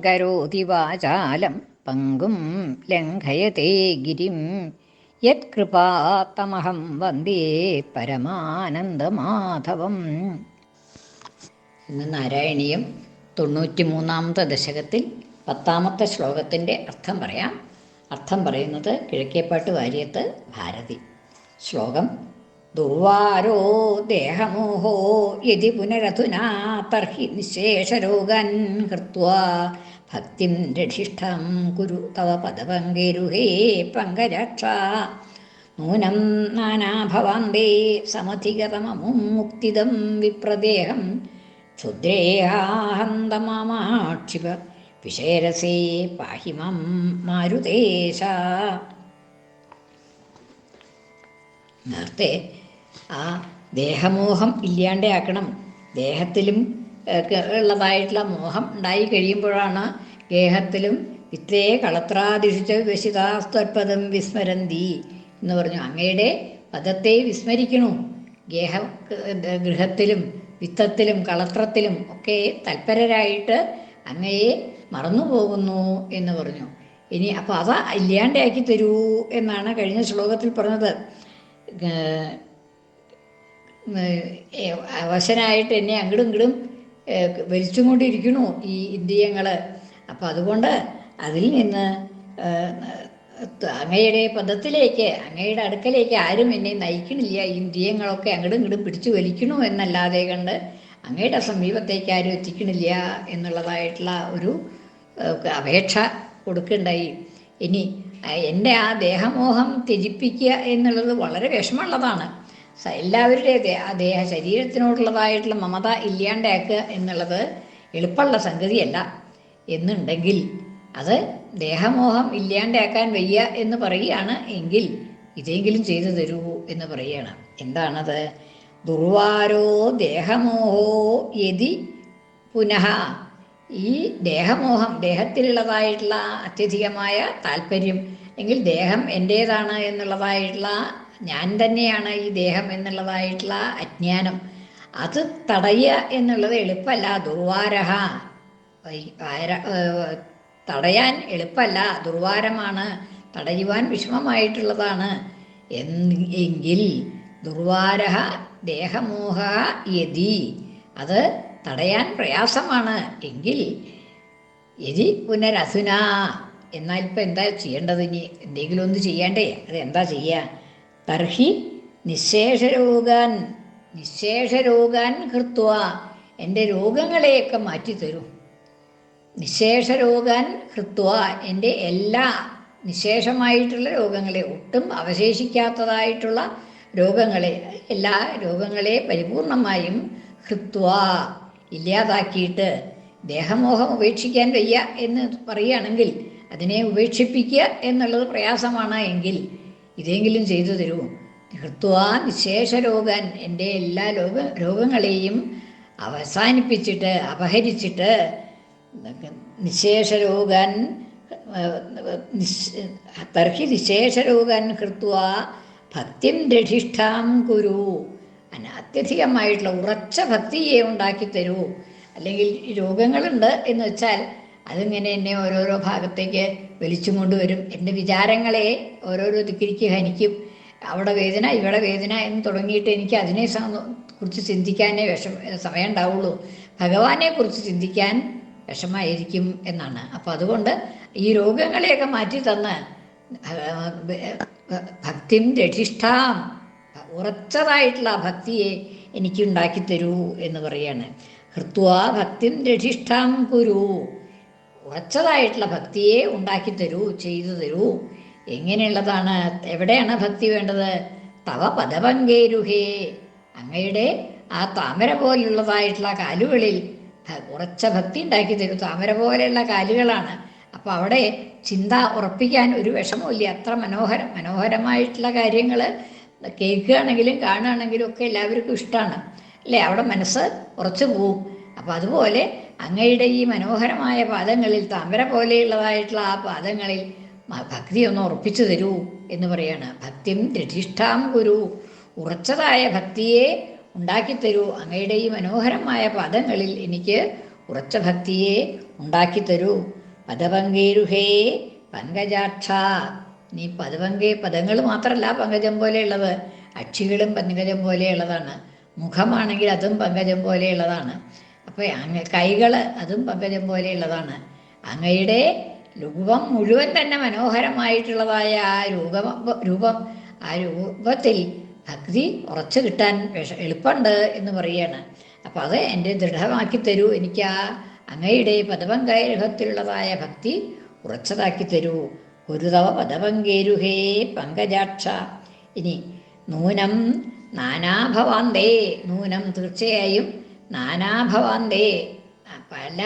കരോതി വാചാലം പങ്കും ലംഘയത്തെ ഗിരിം യത്കൃപാത്തമഹം വന്ദേ പരമാനന്ദമാധവം. ഇന്ന് നാരായണീയം 93-ാമത്തെ ദശകത്തിൽ 10-ാമത്തെ ശ്ലോകത്തിൻ്റെ അർത്ഥം പറയാം. അർത്ഥം പറയുന്നത് കിഴക്കേപ്പാട്ട് വാര്യത്ത് ഭാരതി. ശ്ലോകം: ദുർവാരോ ദേഹമോഹോ യതി പുനരധുനാ തർഹി നിശേഷരോഗാൻ ഹൃത്വാ ഭക്തിം രക്ഷിഷ്ഠം കുരു തവ പദപങ്കേരുഹേ പങ്കജാക്ഷ നൂനം നാനാഭവാന്തേ സമധിഗതമമും മുക്തിദം വിപ്രദേഹം ക്ഷുദ്രേഹാഹന്തമാമാക്ഷിപ വിഷയരസേ പാഹി മാം മാരുതേശ. നേരത്തെ ആ ദേഹമോഹം ഇല്ലാണ്ടാക്കണം. ദേഹത്തിലും ഉള്ളതായിട്ടുള്ള മോഹം ഉണ്ടായി കഴിയുമ്പോഴാണ് ഗേഹത്തിലും വിത്തേ കളത്രാദിഷിച്ച വിവശിതാസ്ത്വൽപദം വിസ്മരന്തി എന്ന് പറഞ്ഞു. അങ്ങയുടെ പദത്തെ വിസ്മരിക്കണു. ഗൃഹത്തിലും വിത്തത്തിലും കളത്രത്തിലും ഒക്കെ തൽപരരായിട്ട് അങ്ങയെ മറന്നുപോകുന്നു എന്ന് പറഞ്ഞു. ഇനി അപ്പോൾ അത് ഇല്ലാണ്ടാക്കി തരൂ എന്നാണ് കഴിഞ്ഞ ശ്ലോകത്തിൽ പറഞ്ഞത്. അവശനായിട്ട് എന്നെ അങ്ങടും ഇങ്ങടും വലിച്ചും കൊണ്ടിരിക്കണു ഈ ഇന്ദ്രിയങ്ങൾ. അപ്പം അതുകൊണ്ട് അതിൽ നിന്ന് അങ്ങയുടെ പദത്തിലേക്ക്, അങ്ങയുടെ അടുക്കലേക്ക് ആരും എന്നെ നയിക്കണില്ല. ഈ ഇന്ദ്രിയങ്ങളൊക്കെ അങ്ങടും ഇങ്ങടും പിടിച്ചു വലിക്കണു എന്നല്ലാതെ കണ്ട് അങ്ങയുടെ സമീപത്തേക്ക് ആരും എത്തിക്കണില്ല എന്നുള്ളതായിട്ടുള്ള ഒരു അപേക്ഷ കൊടുക്കുകയുണ്ടായി. ഇനി എൻ്റെ ആ ദേഹമോഹം ത്യജിപ്പിക്കുക എന്നുള്ളത് വളരെ വിഷമമുള്ളതാണ്. എല്ലാവരുടെയും ആ ശരീരത്തിനോടുള്ളതായിട്ടുള്ള മമത ഇല്ലാണ്ടാക്കുക എന്നുള്ളത് എളുപ്പമുള്ള സംഗതിയല്ല. എന്നുണ്ടെങ്കിൽ അത് ദേഹമോഹം ഇല്ലാണ്ടാക്കാൻ വയ്യ എന്ന് പറയുകയാണ് എങ്കിൽ ഇതെങ്കിലും ചെയ്തു തരൂ എന്ന് പറയുകയാണ്. എന്താണത്? ദുർവാരോ ദേഹമോഹോ യതി പുനഃ. ഈ ദേഹമോഹം, ദേഹത്തിലുള്ളതായിട്ടുള്ള അത്യധികമായ താല്പര്യം, എങ്കിൽ ദേഹം എൻ്റേതാണ് എന്നുള്ളതായിട്ടുള്ള, ഞാൻ തന്നെയാണ് ഈ ദേഹം എന്നുള്ളതായിട്ടുള്ള അജ്ഞാനം, അത് തടയുക എന്നുള്ളത് എളുപ്പമല്ല. ദുർവാരഹ, തടയാൻ എളുപ്പമല്ല, ദുർവാരമാണ്, തടയുവാൻ വിഷമമായിട്ടുള്ളതാണ്. എങ്കിൽ ദുർവാരഹ ദേഹമോഹ യതി, അത് തടയാൻ പ്രയാസമാണ് എങ്കിൽ യതി പുനരധുന, എന്നാൽ ഇപ്പം എന്താ ചെയ്യേണ്ടത്? ഇനി എന്തെങ്കിലും ഒന്ന് ചെയ്യണ്ടേ? അത് എന്താ ചെയ്യുക? തർഹി നിശേഷരോഗാൻ ഹൃത്വ, എൻ്റെ രോഗങ്ങളെയൊക്കെ മാറ്റിത്തരൂ. നിശേഷരോഗാൻ ഹൃത്വ, എൻ്റെ എല്ലാ നിശേഷമായിട്ടുള്ള രോഗങ്ങളെ, ഒട്ടും അവശേഷിക്കാത്തതായിട്ടുള്ള രോഗങ്ങളെ, എല്ലാ രോഗങ്ങളെ പരിപൂർണമായും ഹൃത്വ, ഇല്ലാതാക്കിയിട്ട്, ദേഹമോഹം ഉപേക്ഷിക്കാൻ വയ്യ എന്ന് പറയുകയാണെങ്കിൽ അതിനെ ഉപേക്ഷിപ്പിക്കുക എന്നുള്ളത് പ്രയാസമാണ് എങ്കിൽ ഇതെങ്കിലും ചെയ്തു തരൂ. ഹൃത്വ നിശേഷരോഗാൻ, എൻ്റെ എല്ലാ രോഗങ്ങളെയും അവസാനിപ്പിച്ചിട്ട്, അപഹരിച്ചിട്ട്, നിശേഷരോഗാൻ തർഹി നിശേഷരോഗാൻ ഹൃത്വ ഭക്തിം രക്ഷിഷ്ഠാം കുരു, അത്യധികമായിട്ടുള്ള ഉറച്ച ഭക്തിയെ ഉണ്ടാക്കി തരൂ. അല്ലെങ്കിൽ രോഗങ്ങളുണ്ട് എന്ന് വെച്ചാൽ അതിങ്ങനെ എന്നെ ഓരോരോ ഭാഗത്തേക്ക് വലിച്ചും കൊണ്ടുവരും. എൻ്റെ വിചാരങ്ങളെ ഓരോരോ ദിക്കിലേക്ക് ഹനിക്കും. അവിടെ വേദന, ഇവിടെ വേദന എന്ന് തുടങ്ങിയിട്ട് എനിക്ക് അതിനെ കുറിച്ച് ചിന്തിക്കാനേ സമയം ഉണ്ടാവുള്ളൂ. ഭഗവാനെ കുറിച്ച് ചിന്തിക്കാൻ വിഷമായിരിക്കും എന്നാണ്. അപ്പം അതുകൊണ്ട് ഈ രോഗങ്ങളെയൊക്കെ മാറ്റി തന്ന് ഭക്തിം രക്ഷിഷ്ഠാം, ഉറച്ചതായിട്ടുള്ള ഭക്തിയെ എനിക്ക് ഉണ്ടാക്കി തരൂ എന്ന് പറയാണ്. ഹൃത്വ ഭക്തിം രക്ഷിഷ്ഠാം കുരു, ഉറച്ചതായിട്ടുള്ള ഭക്തിയെ ഉണ്ടാക്കി തരൂ, ചെയ്തു തരൂ. എങ്ങനെയുള്ളതാണ്? എവിടെയാണ് ഭക്തി വേണ്ടത്? തവ പദപങ്കേരുഹേ, അങ്ങയുടെ ആ താമര പോലുള്ളതായിട്ടുള്ള കാലുകളിൽ ഉറച്ച ഭക്തി ഉണ്ടാക്കി തരൂ. താമര പോലെയുള്ള കാലുകളാണ്. അപ്പോൾ അവിടെ ചിന്ത ഉറപ്പിക്കാൻ ഒരു വിഷമമില്ല. അത്ര മനോഹരമായിട്ടുള്ള കാര്യങ്ങൾ കേൾക്കുകയാണെങ്കിലും കാണുകയാണെങ്കിലും ഒക്കെ എല്ലാവർക്കും ഇഷ്ടമാണ് അല്ലേ? അവിടെ മനസ്സ് ഉറച്ചു പോവും. അപ്പം അതുപോലെ അങ്ങയുടെ ഈ മനോഹരമായ പാദങ്ങളിൽ, താമര പോലെയുള്ളതായിട്ടുള്ള ആ പാദങ്ങളിൽ ഭക്തി ഒന്ന് ഉറപ്പിച്ചു തരൂ എന്ന് പറയാണ്. ഭക്തിം രക്ഷിഷ്ഠാം കുരു, ഉറച്ചതായ ഭക്തിയെ ഉണ്ടാക്കിത്തരൂ. അങ്ങയുടെ ഈ മനോഹരമായ പാദങ്ങളിൽ എനിക്ക് ഉറച്ച ഭക്തിയെ ഉണ്ടാക്കിത്തരൂ. പദപങ്കേരുഹേ പങ്കജാക്ഷ. നീ പദങ്ങൾ മാത്രമല്ല പങ്കജം പോലെയുള്ളത്, അക്ഷികളും പങ്കജം പോലെയുള്ളതാണ്. മുഖമാണെങ്കിൽ അതും പങ്കജം പോലെയുള്ളതാണ്. അപ്പോൾ കൈകൾ അതും പങ്കജം പോലെയുള്ളതാണ്. അങ്ങയുടെ രൂപം മുഴുവൻ തന്നെ മനോഹരമായിട്ടുള്ളതായ ആ രൂപത്തിൽ ഭക്തി ഉറച്ചു കിട്ടാൻ എളുപ്പമുണ്ട് എന്ന് പറയുകയാണ്. അപ്പം അത് എൻ്റെ ദൃഢമാക്കി തരൂ. എനിക്ക് ആ അങ്ങയുടെ പദപങ്കേരുഹത്തിലുള്ളതായ ഭക്തി ഉറച്ചതാക്കി തരൂ. ഗുരുതവ പദപങ്കേരുഹേ പങ്കജാക്ഷ. ഇനി നൂനം നാനാഭവാന്തേ. നൂനം തീർച്ചയായും നാനാഭവാന്തേ, പല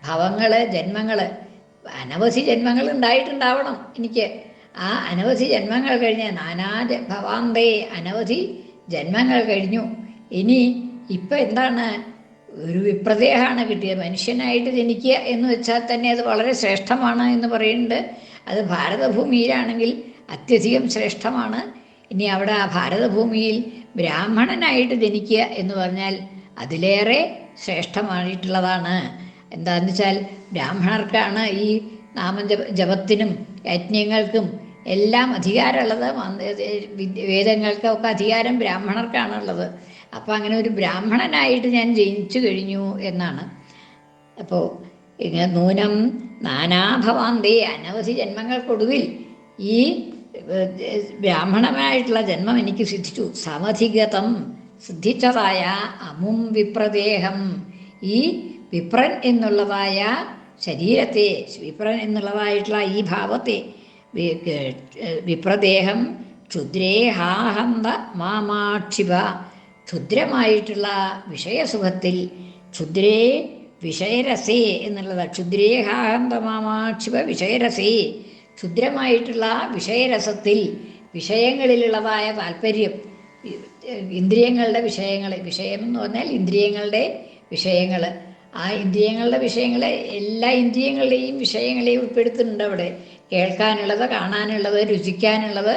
ഭവങ്ങൾ, ജന്മങ്ങൾ, അനവധി ജന്മങ്ങൾ ഉണ്ടായിട്ടുണ്ടാവണം എനിക്ക്. ആ അനവധി ജന്മങ്ങൾ കഴിഞ്ഞ് ഭവാന്തേ, അനവധി ജന്മങ്ങൾ കഴിഞ്ഞു. ഇനി ഇപ്പം എന്താണ്, ഒരു വിപ്രദേഹമാണ് കിട്ടിയത്. മനുഷ്യനായിട്ട് ജനിക്കുക എന്ന് വെച്ചാൽ തന്നെ അത് വളരെ ശ്രേഷ്ഠമാണ് എന്ന് പറയുന്നുണ്ട്. അത് ഭാരതഭൂമിയിലാണെങ്കിൽ അത്യധികം ശ്രേഷ്ഠമാണ്. ഇനി അവിടെ ആ ഭാരതഭൂമിയിൽ ബ്രാഹ്മണനായിട്ട് ജനിക്കുക എന്ന് പറഞ്ഞാൽ അതിലേറെ ശ്രേഷ്ഠമായിട്ടുള്ളതാണ്. എന്താണെന്ന് വെച്ചാൽ ബ്രാഹ്മണർക്കാണ് ഈ ജപത്തിനും യജ്ഞങ്ങൾക്കും എല്ലാം അധികാരമുള്ളത്. വേദങ്ങൾക്കൊക്കെ അധികാരം ബ്രാഹ്മണർക്കാണുള്ളത്. അപ്പോൾ അങ്ങനെ ഒരു ബ്രാഹ്മണനായിട്ട് ഞാൻ ജനിച്ചു കഴിഞ്ഞു എന്നാണ്. അപ്പോൾ ഇങ്ങനെ നൂനം നാനാഭവാന്തേ, അനവധി ജന്മങ്ങൾക്കൊടുവിൽ ഈ ബ്രാഹ്മണമായിട്ടുള്ള ജന്മം എനിക്ക് സിദ്ധിച്ചു. സമധിഗതം, സിദ്ധിച്ചതായ അമും വിപ്രദേഹം, ഈ വിപ്രൻ എന്നുള്ളതായ ശരീരത്തെ, വിപ്രൻ എന്നുള്ളതായിട്ടുള്ള ഈ ഭാവത്തെ, വിപ്രദേഹം ക്ഷുദ്രേഹാഹന്ത മാമാക്ഷിപ, ക്ഷുദ്രമായിട്ടുള്ള വിഷയസുഖത്തിൽ, ക്ഷുദ്രേ വിഷയരസേ എന്നുള്ളത്, ക്ഷുദ്രേഹാഹന്ത മാമാക്ഷിപ വിഷയരസേ, ക്ഷുദ്രമായിട്ടുള്ള വിഷയരസത്തിൽ, വിഷയങ്ങളിലുള്ളതായ താല്പര്യം, ഇന്ദ്രിയങ്ങളുടെ വിഷയങ്ങൾ, വിഷയം എന്ന് പറഞ്ഞാൽ ഇന്ദ്രിയങ്ങളുടെ വിഷയങ്ങൾ, ആ ഇന്ദ്രിയങ്ങളുടെ വിഷയങ്ങളെ, എല്ലാ ഇന്ദ്രിയങ്ങളുടെയും വിഷയങ്ങളെയും ഉൾപ്പെടുത്തുന്നുണ്ട് അവിടെ. കേൾക്കാനുള്ളത്, കാണാനുള്ളത്, രുചിക്കാനുള്ളത്,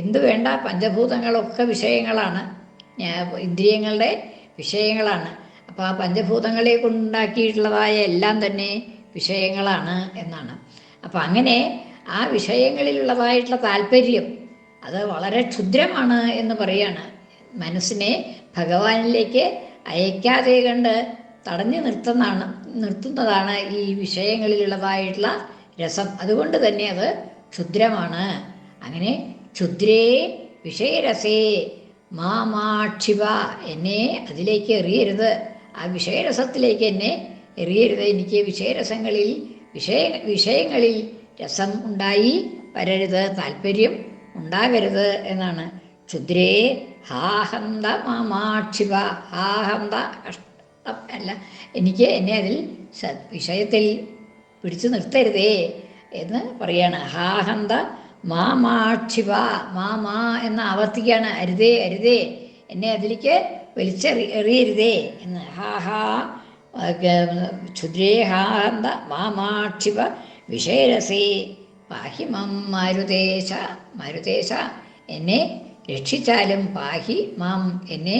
എന്തു വേണ്ട, പഞ്ചഭൂതങ്ങളൊക്കെ വിഷയങ്ങളാണ്, ഇന്ദ്രിയങ്ങളുടെ വിഷയങ്ങളാണ്. അപ്പോൾ ആ പഞ്ചഭൂതങ്ങളെ കൊണ്ടുണ്ടാക്കിയിട്ടുള്ളതായ എല്ലാം തന്നെ വിഷയങ്ങളാണ് എന്നാണ്. അപ്പം അങ്ങനെ ആ വിഷയങ്ങളിലുള്ളതായിട്ടുള്ള താല്പര്യം അത് വളരെ ക്ഷുദ്രമാണ് എന്ന് പറയാണ്. മനസ്സിനെ ഭഗവാനിലേക്ക് അയക്കാതെ കണ്ട് തടഞ്ഞു നിർത്തുന്നതാണ് ഈ വിഷയങ്ങളിലുള്ളതായിട്ടുള്ള രസം. അതുകൊണ്ട് തന്നെ അത് ക്ഷുദ്രമാണ്. അങ്ങനെ ക്ഷുദ്രേ വിഷയരസേ മാമാക്ഷിപ, എന്നെ അതിലേക്ക് എറിയരുത്, ആ വിഷയരസത്തിലേക്ക് എന്നെ എറിയരുത്. എനിക്ക് വിഷയങ്ങളിൽ രസം ഉണ്ടായി വരരുത്, താല്പര്യം ഉണ്ടാകരുത് എന്നാണ്. ക്ഷുദ്രേ ഹാഹന്ത മാമാക്ഷിപ, ഹാഹന്ത അല്ല, എന്നെ അതിൽ വിഷയത്തിൽ പിടിച്ചു നിർത്തരുതേ എന്ന് പറയാണ്. ഹാഹന്ത മാമാക്ഷിപ, മാമാ എന്ന് ആവർത്തിക്കുകയാണ്. അരുതേ അരുതേ, എന്നെ അതിലേക്ക് എറിയരുതേ എന്ന്. ഹാഹാ ക്ഷുദ്രേ ഹാഹന്ത മാമാക്ഷിപ വിഷയരസേ പാഹി മം മാരുതേശ. മാരുതേശ, എന്നെ രക്ഷിച്ചാലും, പാഹി മാം, എന്നെ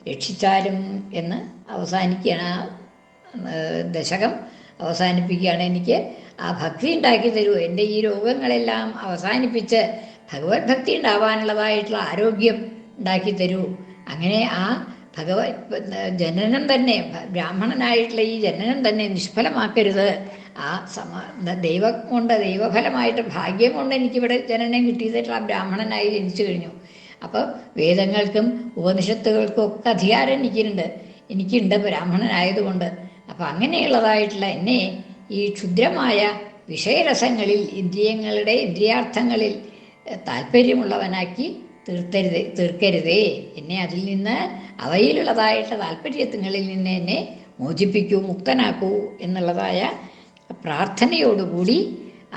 രക്ഷിച്ചാലും എന്ന് അവസാനിക്കുകയാണ്. ദശകം അവസാനിപ്പിക്കുകയാണ്. എനിക്ക് ആ ഭക്തി ഉണ്ടാക്കി തരൂ, എൻ്റെ ഈ രോഗങ്ങളെല്ലാം അവസാനിപ്പിച്ച് ഭഗവത് ഭക്തി ഉണ്ടാവാനുള്ളതായിട്ടുള്ള ആരോഗ്യം ഉണ്ടാക്കി തരൂ. അങ്ങനെ ആ ജനനം തന്നെ, ബ്രാഹ്മണനായിട്ടുള്ള ഈ ജനനം തന്നെ നിഷ്ഫലമാക്കരുത്. ആ ദൈവഫലമായിട്ട്, ഭാഗ്യം കൊണ്ട് എനിക്കിവിടെ ജനനം കിട്ടിയതായിട്ട് ആ ബ്രാഹ്മണനായി ജനിച്ചു കഴിഞ്ഞു. അപ്പോൾ വേദങ്ങൾക്കും ഉപനിഷത്തുകൾക്കും ഒക്കെ അധികാരം എനിക്കുണ്ട് ബ്രാഹ്മണനായതുകൊണ്ട്. അപ്പോൾ അങ്ങനെയുള്ളതായിട്ടുള്ള എന്നെ ഈ ക്ഷുദ്രമായ വിഷയരസങ്ങളിൽ, ഇന്ദ്രിയാർത്ഥങ്ങളിൽ താല്പര്യമുള്ളവനാക്കി തീർക്കരുതേ. എന്നെ അതിൽ നിന്ന്, അവയിലുള്ളതായിട്ടുള്ള താല്പര്യങ്ങളിൽ നിന്ന് എന്നെ മോചിപ്പിക്കൂ, മുക്തനാക്കൂ എന്നുള്ളതായ പ്രാർത്ഥനയോടുകൂടി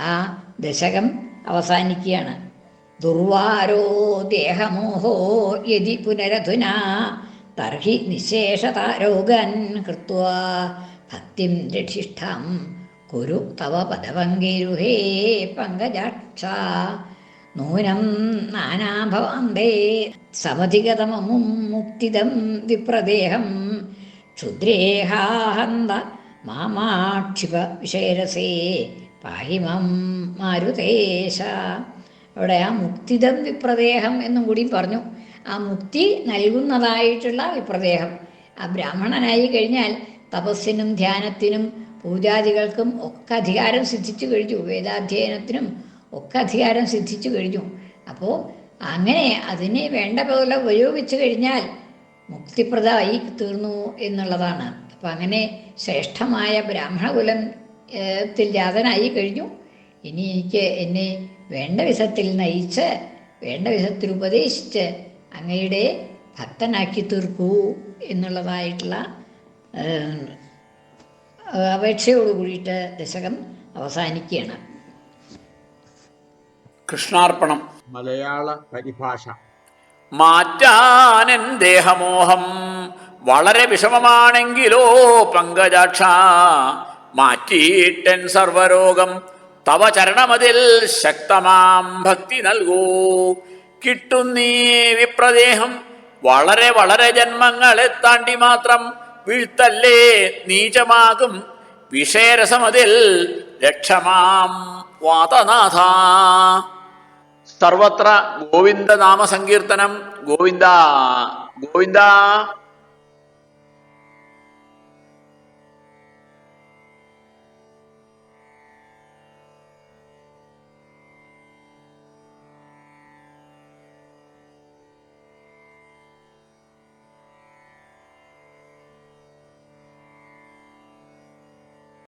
ആ ദശകം അവസാനിക്കുകയാണ്. ദുർവാരോ ദേഹമോഹോ യതി പുനരധുനാ തർഹി നിശേഷതാരോഗൻ കൃത്വാ ഭക്തിം രക്ഷിഷ്ഠം കുരു തവ പദപങ്കേരുഹേ പങ്കജാക്ഷ. നൂനം നാനാഭവാന്തേ സമധിഗതമമും മുക്തിദം വിപ്രദേഹം ക്ഷുദ്രേഹാഹന്ത മാമാക്ഷിപ വിഷയരസേ പാഹിമം മാരുതേശ. അവിടെ ആ മുക്തിദം വിപ്രദേഹം എന്നും കൂടി പറഞ്ഞു. ആ മുക്തി നൽകുന്നതായിട്ടുള്ള വിപ്രദേഹം. ആ ബ്രാഹ്മണനായി കഴിഞ്ഞാൽ തപസ്സിനും ധ്യാനത്തിനും പൂജാദികൾക്കും ഒക്കെ അധികാരം സിദ്ധിച്ചു കഴിഞ്ഞു, വേദാധ്യയനത്തിനും ഒക്കെ അധികാരം സിദ്ധിച്ചു കഴിഞ്ഞു. അപ്പോൾ അങ്ങനെ അതിനെ വേണ്ട പോലെ ഉപയോഗിച്ചു കഴിഞ്ഞാൽ മുക്തിപ്രദമായി തീർന്നു എന്നുള്ളതാണ്. അപ്പം അങ്ങനെ ശ്രേഷ്ഠമായ ബ്രാഹ്മണകുലത്തിൽ ജാതനായി കഴിഞ്ഞു. ഇനി എനിക്ക് എന്നെ വേണ്ട വിധത്തിൽ നയിച്ച് വേണ്ട വിധത്തിൽ ഉപദേശിച്ച് അങ്ങയുടെ ഭക്തനാക്കി തീർക്കൂ എന്നുള്ളതായിട്ടുള്ള അപേക്ഷയോട് കൂടിയിട്ട് ദശകം അവസാനിക്കുകയാണ്. കൃഷ്ണാർപ്പണം. മലയാള പരിഭാഷ. മാറ്റാനൻ ദേഹമോഹം വളരെ വിഷമമാണെങ്കിലോ പങ്കജാക്ഷ, മാറ്റിയിട്ടൻ സർവരോഗം തവ ചരണമതിൽ ശക്തമാം ഭക്തി നൽകൂ. കിട്ടുന്നീ വിപ്രദേഹം വളരെ വളരെ ജന്മങ്ങളെ താണ്ടി മാത്രം വീഴ്ത്തല്ലേ നീചമാകും വിഷയരസമതിൽ രക്ഷമാം വാതനാഥ. സർവത്ര ഗോവിന്ദ നാമ സങ്കീർത്തനം. ഗോവിന്ദ ഗോവിന്ദ.